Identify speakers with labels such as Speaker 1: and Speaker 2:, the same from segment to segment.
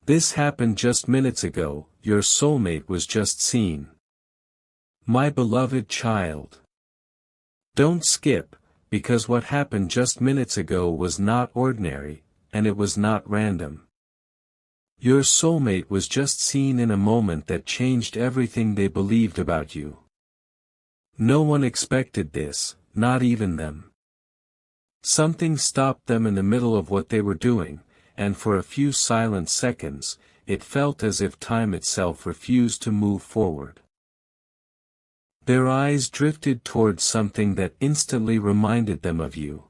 Speaker 1: This happened just minutes ago, your soulmate was just seen. My beloved child. Don't skip, because what happened just minutes ago was not ordinary, and it was not random. Your soulmate was just seen in a moment that changed everything they believed about you. No one expected this, not even them. Something stopped them in the middle of what they were doing, and for a few silent seconds, it felt as if time itself refused to move forward. Their eyes drifted towards something that instantly reminded them of you.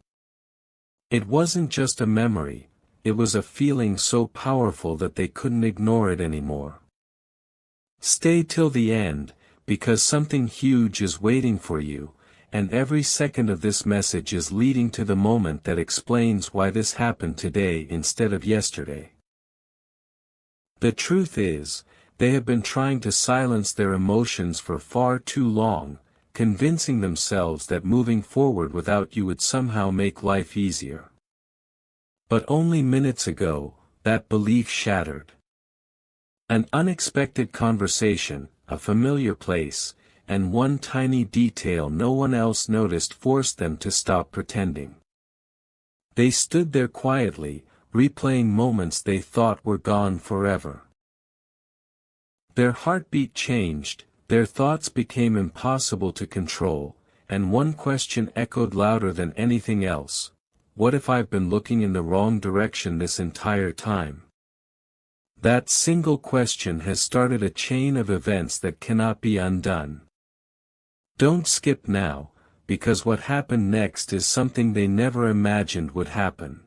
Speaker 1: It wasn't just a memory, it was a feeling so powerful that they couldn't ignore it anymore. Stay till the end, because something huge is waiting for you, and every second of this message is leading to the moment that explains why this happened today instead of yesterday. The truth is, they have been trying to silence their emotions for far too long, convincing themselves that moving forward without you would somehow make life easier. But only minutes ago, that belief shattered. An unexpected conversation, a familiar place, and one tiny detail no one else noticed forced them to stop pretending. They stood there quietly, replaying moments they thought were gone forever. Their heartbeat changed, their thoughts became impossible to control, and one question echoed louder than anything else: what if I've been looking in the wrong direction this entire time? That single question has started a chain of events that cannot be undone. Don't skip now, because what happened next is something they never imagined would happen.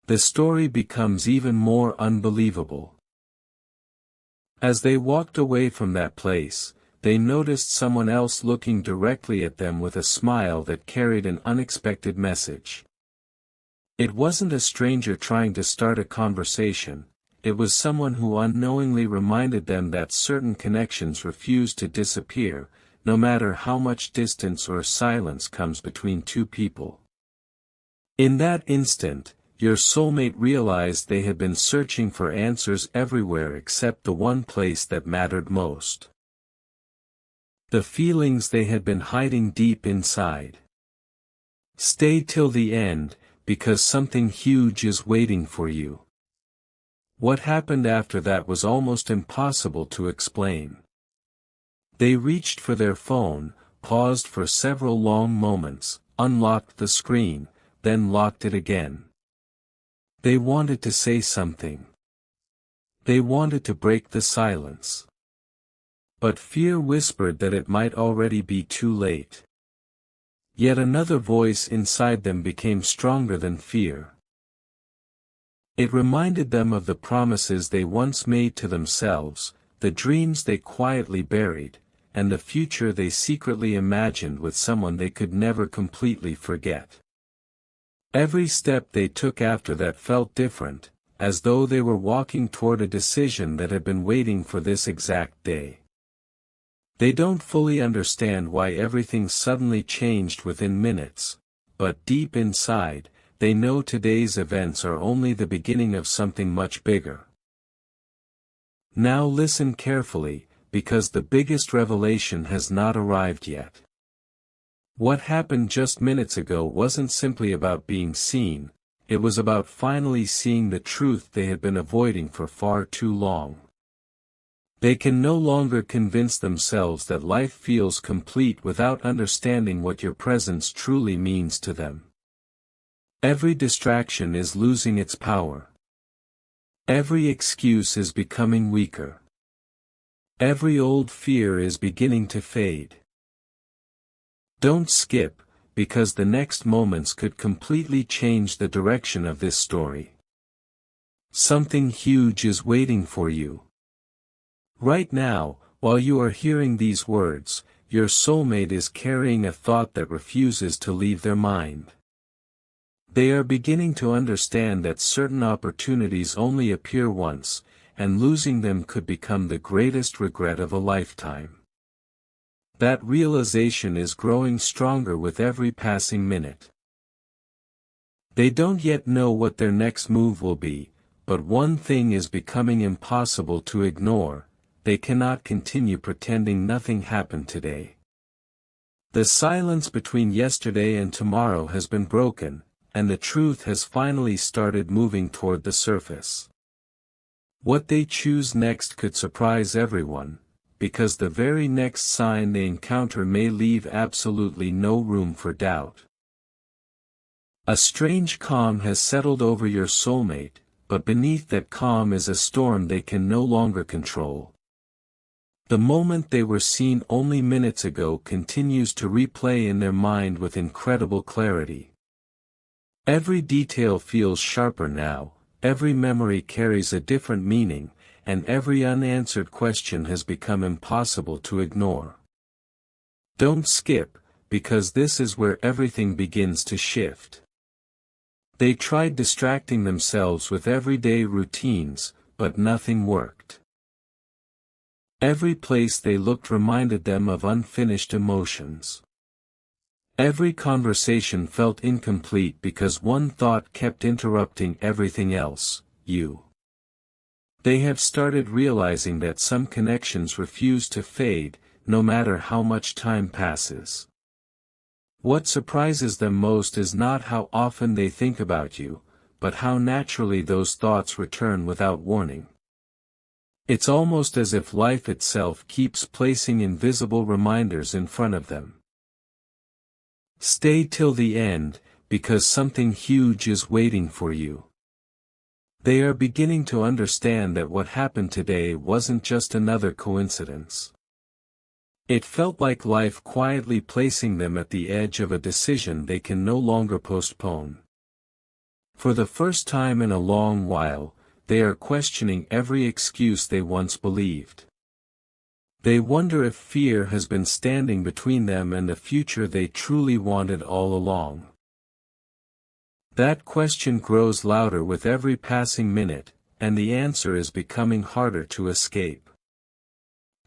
Speaker 1: The story becomes even more unbelievable. As they walked away from that place, they noticed someone else looking directly at them with a smile that carried an unexpected message. It wasn't a stranger trying to start a conversation, it was someone who unknowingly reminded them that certain connections refuse to disappear, no matter how much distance or silence comes between two people. In that instant, your soulmate realized they had been searching for answers everywhere except the one place that mattered most. The feelings they had been hiding deep inside. Stay till the end, because something huge is waiting for you. What happened after that was almost impossible to explain. They reached for their phone, paused for several long moments, unlocked the screen, then locked it again. They wanted to say something. They wanted to break the silence. But fear whispered that it might already be too late. Yet another voice inside them became stronger than fear. It reminded them of the promises they once made to themselves, the dreams they quietly buried, and the future they secretly imagined with someone they could never completely forget. Every step they took after that felt different, as though they were walking toward a decision that had been waiting for this exact day. They don't fully understand why everything suddenly changed within minutes, but deep inside, they know today's events are only the beginning of something much bigger. Now listen carefully, because the biggest revelation has not arrived yet. What happened just minutes ago wasn't simply about being seen, it was about finally seeing the truth they had been avoiding for far too long. They can no longer convince themselves that life feels complete without understanding what your presence truly means to them. Every distraction is losing its power. Every excuse is becoming weaker. Every old fear is beginning to fade. Don't skip, because the next moments could completely change the direction of this story. Something huge is waiting for you. Right now, while you are hearing these words, your soulmate is carrying a thought that refuses to leave their mind. They are beginning to understand that certain opportunities only appear once, and losing them could become the greatest regret of a lifetime. That realization is growing stronger with every passing minute. They don't yet know what their next move will be, but one thing is becoming impossible to ignore: they cannot continue pretending nothing happened today. The silence between yesterday and tomorrow has been broken, and the truth has finally started moving toward the surface. What they choose next could surprise everyone, because the very next sign they encounter may leave absolutely no room for doubt. A strange calm has settled over your soulmate, but beneath that calm is a storm they can no longer control. The moment they were seen only minutes ago continues to replay in their mind with incredible clarity. Every detail feels sharper now, every memory carries a different meaning, and every unanswered question has become impossible to ignore. Don't skip, because this is where everything begins to shift. They tried distracting themselves with everyday routines, but nothing worked. Every place they looked reminded them of unfinished emotions. Every conversation felt incomplete because one thought kept interrupting everything else: you. They have started realizing that some connections refuse to fade, no matter how much time passes. What surprises them most is not how often they think about you, but how naturally those thoughts return without warning. It's almost as if life itself keeps placing invisible reminders in front of them. Stay till the end, because something huge is waiting for you. They are beginning to understand that what happened today wasn't just another coincidence. It felt like life quietly placing them at the edge of a decision they can no longer postpone. For the first time in a long while, they are questioning every excuse they once believed. They wonder if fear has been standing between them and the future they truly wanted all along. That question grows louder with every passing minute, and the answer is becoming harder to escape.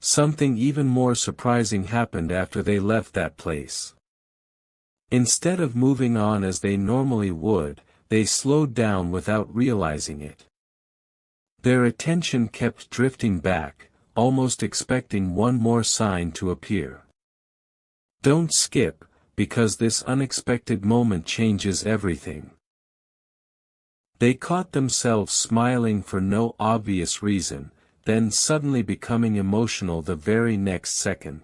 Speaker 1: Something even more surprising happened after they left that place. Instead of moving on as they normally would, they slowed down without realizing it. Their attention kept drifting back, almost expecting one more sign to appear. Don't skip, because this unexpected moment changes everything. They caught themselves smiling for no obvious reason, then suddenly becoming emotional the very next second.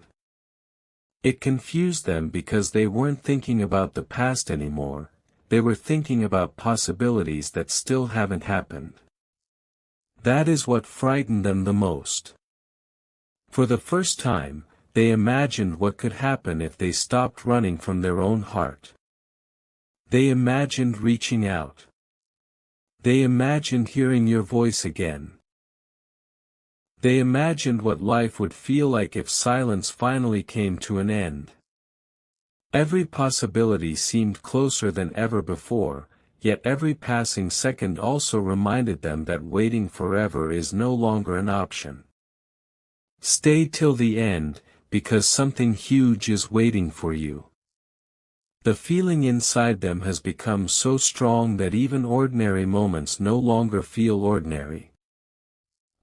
Speaker 1: It confused them because they weren't thinking about the past anymore, they were thinking about possibilities that still haven't happened. That is what frightened them the most. For the first time, they imagined what could happen if they stopped running from their own heart. They imagined reaching out. They imagined hearing your voice again. They imagined what life would feel like if silence finally came to an end. Every possibility seemed closer than ever before, yet every passing second also reminded them that waiting forever is no longer an option. Stay till the end, because something huge is waiting for you. The feeling inside them has become so strong that even ordinary moments no longer feel ordinary.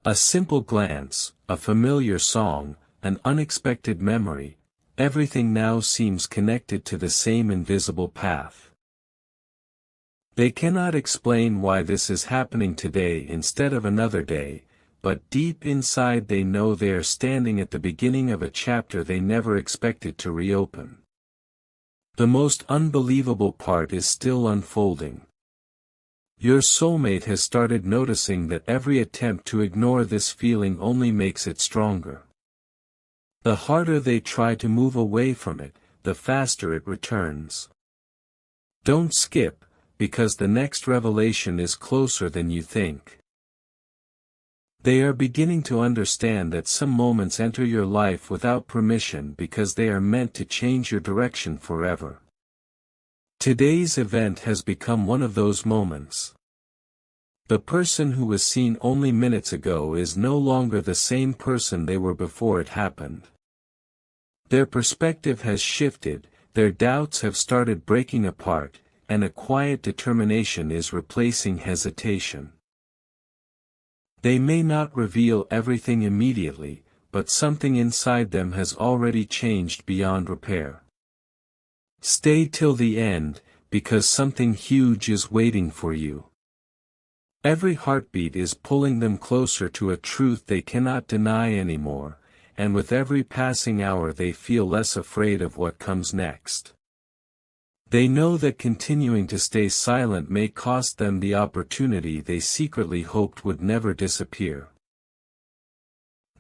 Speaker 1: A simple glance, a familiar song, an unexpected memory, everything now seems connected to the same invisible path. They cannot explain why this is happening today instead of another day, but deep inside they know they are standing at the beginning of a chapter they never expected to reopen. The most unbelievable part is still unfolding. Your soulmate has started noticing that every attempt to ignore this feeling only makes it stronger. The harder they try to move away from it, the faster it returns. Don't skip, because the next revelation is closer than you think. They are beginning to understand that some moments enter your life without permission because they are meant to change your direction forever. Today's event has become one of those moments. The person who was seen only minutes ago is no longer the same person they were before it happened. Their perspective has shifted, their doubts have started breaking apart, and a quiet determination is replacing hesitation. They may not reveal everything immediately, but something inside them has already changed beyond repair. Stay till the end, because something huge is waiting for you. Every heartbeat is pulling them closer to a truth they cannot deny anymore, and with every passing hour they feel less afraid of what comes next. They know that continuing to stay silent may cost them the opportunity they secretly hoped would never disappear.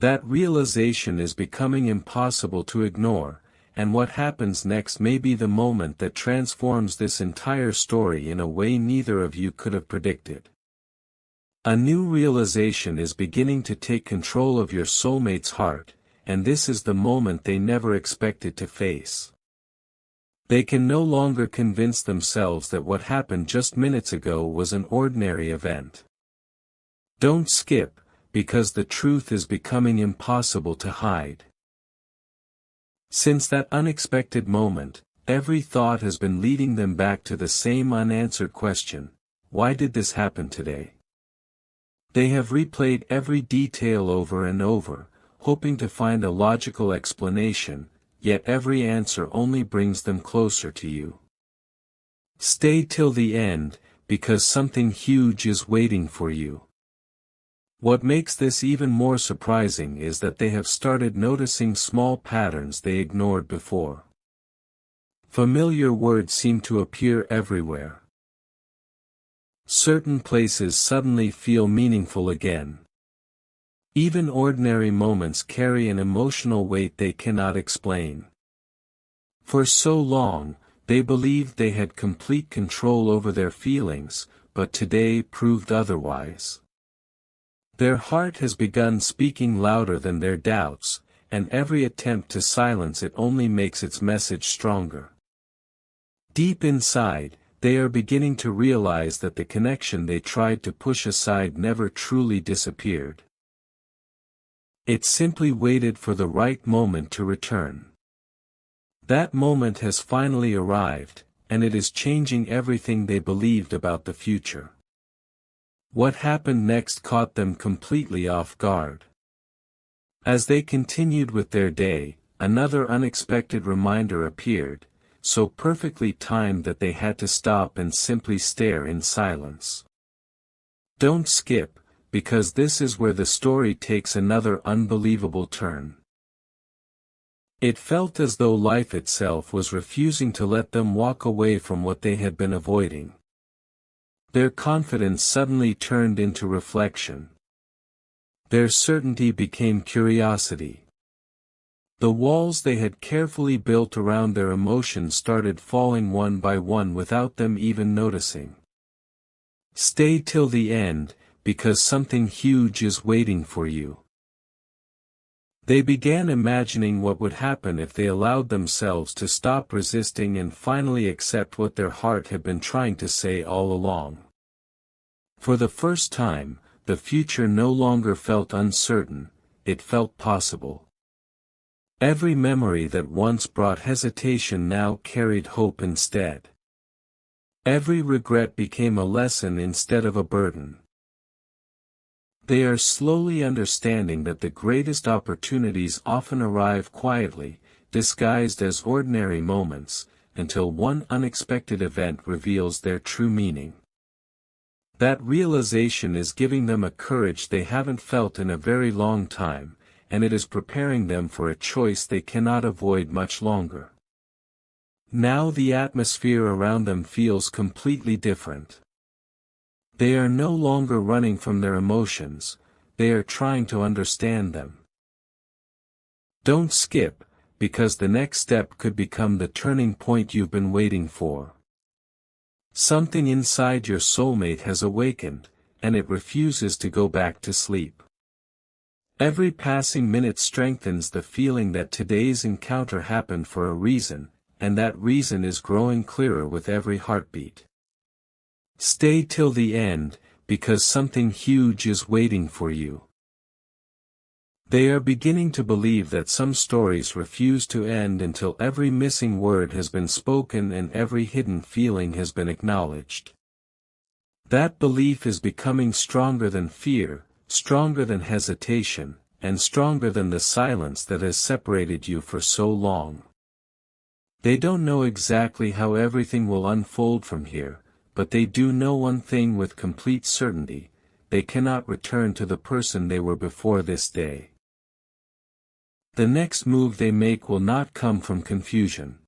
Speaker 1: That realization is becoming impossible to ignore, and what happens next may be the moment that transforms this entire story in a way neither of you could have predicted. A new realization is beginning to take control of your soulmate's heart, and this is the moment they never expected to face. They can no longer convince themselves that what happened just minutes ago was an ordinary event. Don't skip, because the truth is becoming impossible to hide. Since that unexpected moment, every thought has been leading them back to the same unanswered question: why did this happen today? They have replayed every detail over and over, hoping to find a logical explanation, yet every answer only brings them closer to you. Stay till the end, because something huge is waiting for you. What makes this even more surprising is that they have started noticing small patterns they ignored before. Familiar words seem to appear everywhere. Certain places suddenly feel meaningful again. Even ordinary moments carry an emotional weight they cannot explain. For so long, they believed they had complete control over their feelings, but today proved otherwise. Their heart has begun speaking louder than their doubts, and every attempt to silence it only makes its message stronger. Deep inside, they are beginning to realize that the connection they tried to push aside never truly disappeared. It simply waited for the right moment to return. That moment has finally arrived, and it is changing everything they believed about the future. What happened next caught them completely off guard. As they continued with their day, another unexpected reminder appeared, so perfectly timed that they had to stop and simply stare in silence. Don't skip, because this is where the story takes another unbelievable turn. It felt as though life itself was refusing to let them walk away from what they had been avoiding. Their confidence suddenly turned into reflection. Their certainty became curiosity. The walls they had carefully built around their emotions started falling one by one without them even noticing. Stay till the end, because something huge is waiting for you. They began imagining what would happen if they allowed themselves to stop resisting and finally accept what their heart had been trying to say all along. For the first time, the future no longer felt uncertain, it felt possible. Every memory that once brought hesitation now carried hope instead. Every regret became a lesson instead of a burden. They are slowly understanding that the greatest opportunities often arrive quietly, disguised as ordinary moments, until one unexpected event reveals their true meaning. That realization is giving them a courage they haven't felt in a very long time, and it is preparing them for a choice they cannot avoid much longer. Now the atmosphere around them feels completely different. They are no longer running from their emotions, they are trying to understand them. Don't skip, because the next step could become the turning point you've been waiting for. Something inside your soulmate has awakened, and it refuses to go back to sleep. Every passing minute strengthens the feeling that today's encounter happened for a reason, and that reason is growing clearer with every heartbeat. Stay till the end, because something huge is waiting for you. They are beginning to believe that some stories refuse to end until every missing word has been spoken and every hidden feeling has been acknowledged. That belief is becoming stronger than fear, stronger than hesitation, and stronger than the silence that has separated you for so long. They don't know exactly how everything will unfold from here, but they do know one thing with complete certainty: they cannot return to the person they were before this day. The next move they make will not come from confusion.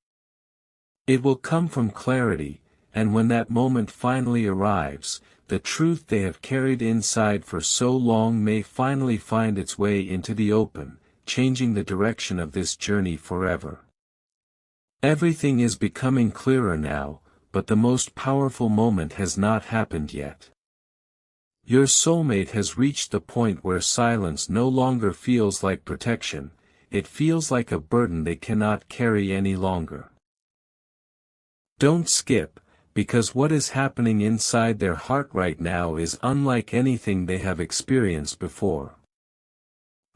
Speaker 1: It will come from clarity, and when that moment finally arrives, the truth they have carried inside for so long may finally find its way into the open, changing the direction of this journey forever. Everything is becoming clearer now, but the most powerful moment has not happened yet. Your soulmate has reached the point where silence no longer feels like protection, it feels like a burden they cannot carry any longer. Don't skip, because what is happening inside their heart right now is unlike anything they have experienced before.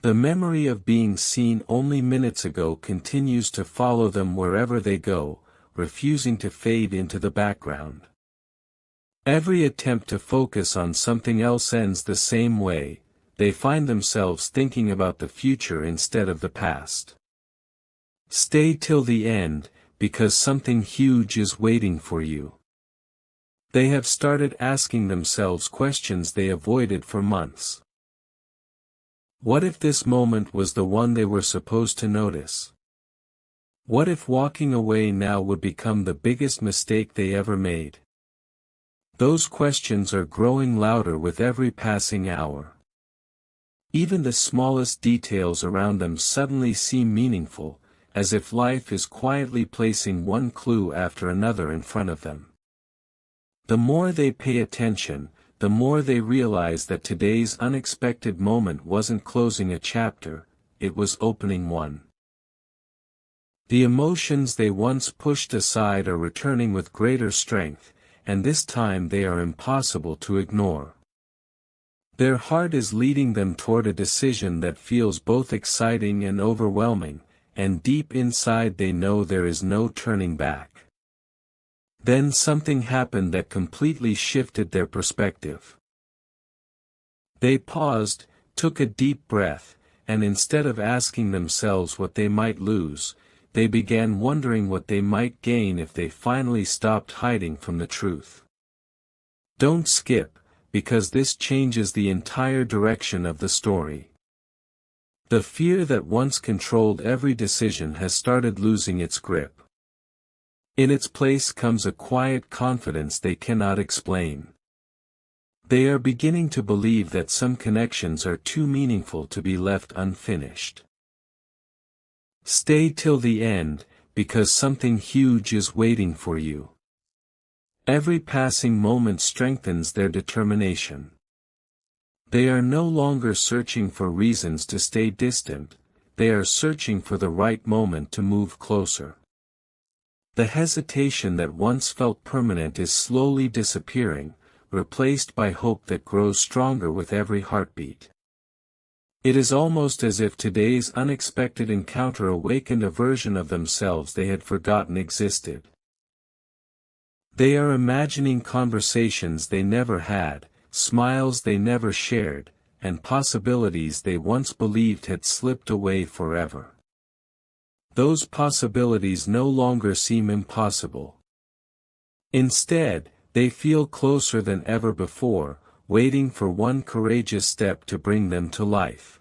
Speaker 1: The memory of being seen only minutes ago continues to follow them wherever they go, refusing to fade into the background. Every attempt to focus on something else ends the same way: they find themselves thinking about the future instead of the past. Stay till the end, because something huge is waiting for you. They have started asking themselves questions they avoided for months. What if this moment was the one they were supposed to notice? What if walking away now would become the biggest mistake they ever made? Those questions are growing louder with every passing hour. Even the smallest details around them suddenly seem meaningful, as if life is quietly placing one clue after another in front of them. The more they pay attention, the more they realize that today's unexpected moment wasn't closing a chapter, it was opening one. The emotions they once pushed aside are returning with greater strength, and this time they are impossible to ignore. Their heart is leading them toward a decision that feels both exciting and overwhelming, and deep inside they know there is no turning back. Then something happened that completely shifted their perspective. They paused, took a deep breath, and instead of asking themselves what they might lose, they began wondering what they might gain if they finally stopped hiding from the truth. Don't skip, because this changes the entire direction of the story. The fear that once controlled every decision has started losing its grip. In its place comes a quiet confidence they cannot explain. They are beginning to believe that some connections are too meaningful to be left unfinished. Stay till the end, because something huge is waiting for you. Every passing moment strengthens their determination. They are no longer searching for reasons to stay distant, they are searching for the right moment to move closer. The hesitation that once felt permanent is slowly disappearing, replaced by hope that grows stronger with every heartbeat. It is almost as if today's unexpected encounter awakened a version of themselves they had forgotten existed. They are imagining conversations they never had, smiles they never shared, and possibilities they once believed had slipped away forever. Those possibilities no longer seem impossible. Instead, they feel closer than ever before, waiting for one courageous step to bring them to life.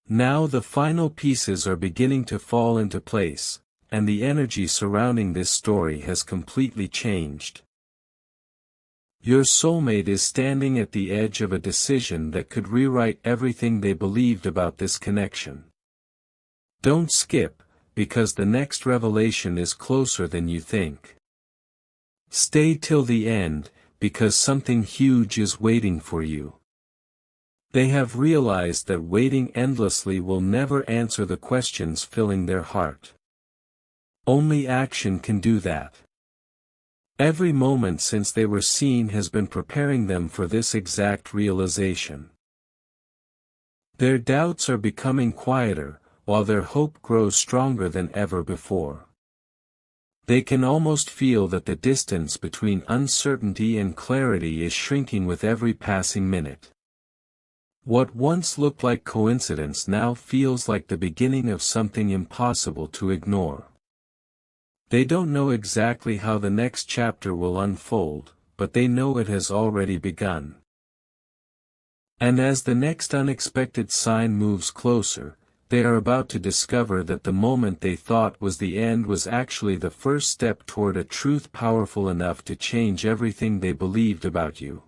Speaker 1: Now the final pieces are beginning to fall into place, and the energy surrounding this story has completely changed. Your soulmate is standing at the edge of a decision that could rewrite everything they believed about this connection. Don't skip, because the next revelation is closer than you think. Stay till the end, because something huge is waiting for you. They have realized that waiting endlessly will never answer the questions filling their heart. Only action can do that. Every moment since they were seen has been preparing them for this exact realization. Their doubts are becoming quieter, while their hope grows stronger than ever before. They can almost feel that the distance between uncertainty and clarity is shrinking with every passing minute. What once looked like coincidence now feels like the beginning of something impossible to ignore. They don't know exactly how the next chapter will unfold, but they know it has already begun. And as the next unexpected sign moves closer, they are about to discover that the moment they thought was the end was actually the first step toward a truth powerful enough to change everything they believed about you.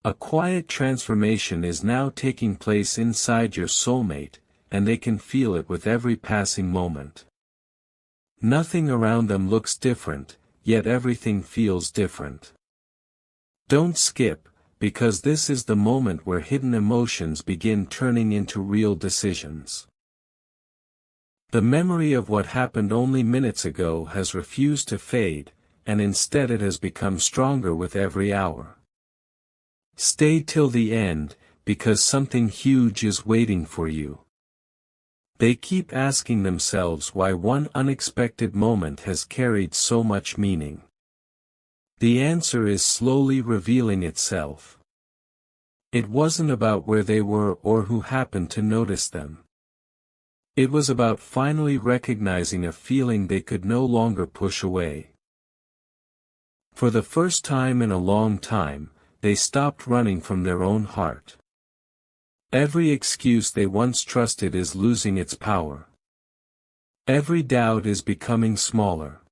Speaker 1: A quiet transformation is now taking place inside your soulmate, and they can feel it with every passing moment. Nothing around them looks different, yet everything feels different. Don't skip, because this is the moment where hidden emotions begin turning into real decisions. The memory of what happened only minutes ago has refused to fade, and instead it has become stronger with every hour. Stay till the end, because something huge is waiting for you. They keep asking themselves why one unexpected moment has carried so much meaning. The answer is slowly revealing itself. It wasn't about where they were or who happened to notice them. It was about finally recognizing a feeling they could no longer push away. For the first time in a long time, they stopped running from their own heart. Every excuse they once trusted is losing its power. Every doubt is becoming smaller.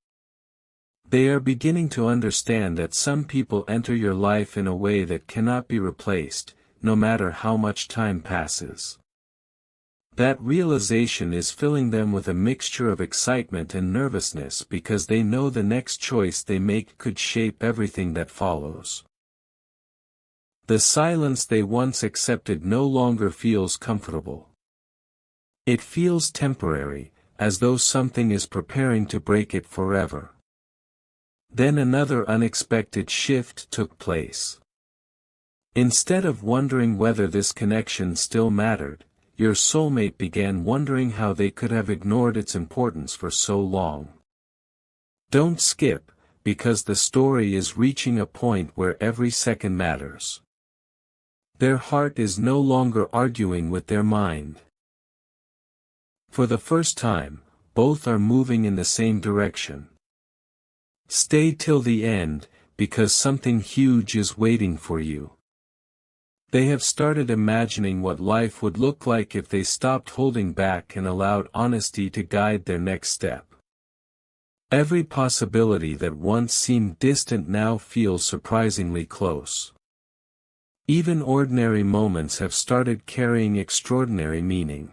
Speaker 1: They are beginning to understand that some people enter your life in a way that cannot be replaced, no matter how much time passes. That realization is filling them with a mixture of excitement and nervousness because they know the next choice they make could shape everything that follows. The silence they once accepted no longer feels comfortable. It feels temporary, as though something is preparing to break it forever. Then another unexpected shift took place. Instead of wondering whether this connection still mattered, your soulmate began wondering how they could have ignored its importance for so long. Don't skip, because the story is reaching a point where every second matters. Their heart is no longer arguing with their mind. For the first time, both are moving in the same direction. Stay till the end, because something huge is waiting for you. They have started imagining what life would look like if they stopped holding back and allowed honesty to guide their next step. Every possibility that once seemed distant now feels surprisingly close. Even ordinary moments have started carrying extraordinary meaning.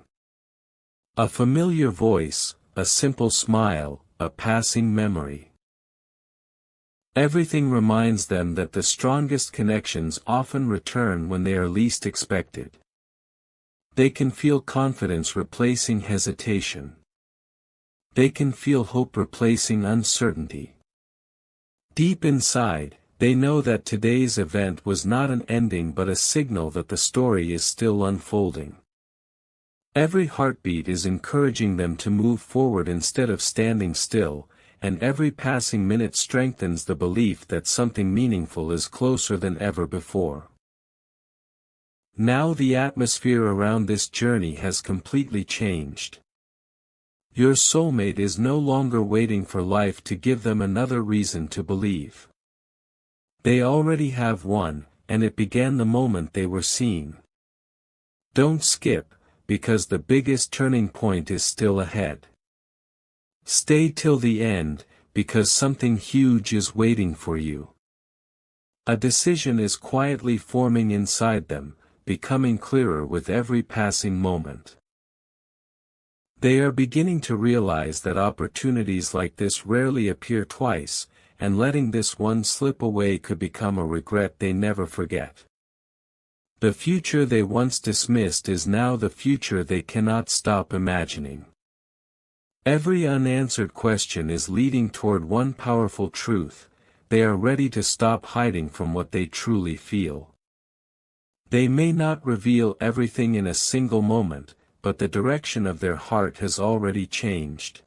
Speaker 1: A familiar voice, a simple smile, a passing memory. Everything reminds them that the strongest connections often return when they are least expected. They can feel confidence replacing hesitation. They can feel hope replacing uncertainty. Deep inside, they know that today's event was not an ending but a signal that the story is still unfolding. Every heartbeat is encouraging them to move forward instead of standing still, and every passing minute strengthens the belief that something meaningful is closer than ever before. Now the atmosphere around this journey has completely changed. Your soulmate is no longer waiting for life to give them another reason to believe. They already have one, and it began the moment they were seen. Don't skip, because the biggest turning point is still ahead. Stay till the end, because something huge is waiting for you. A decision is quietly forming inside them, becoming clearer with every passing moment. They are beginning to realize that opportunities like this rarely appear twice, and letting this one slip away could become a regret they never forget. The future they once dismissed is now the future they cannot stop imagining. Every unanswered question is leading toward one powerful truth: they are ready to stop hiding from what they truly feel. They may not reveal everything in a single moment, but the direction of their heart has already changed.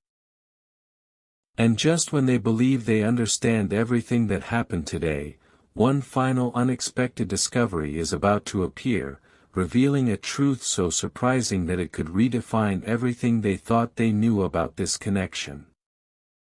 Speaker 1: And just when they believe they understand everything that happened today, one final unexpected discovery is about to appear, revealing a truth so surprising that it could redefine everything they thought they knew about this connection.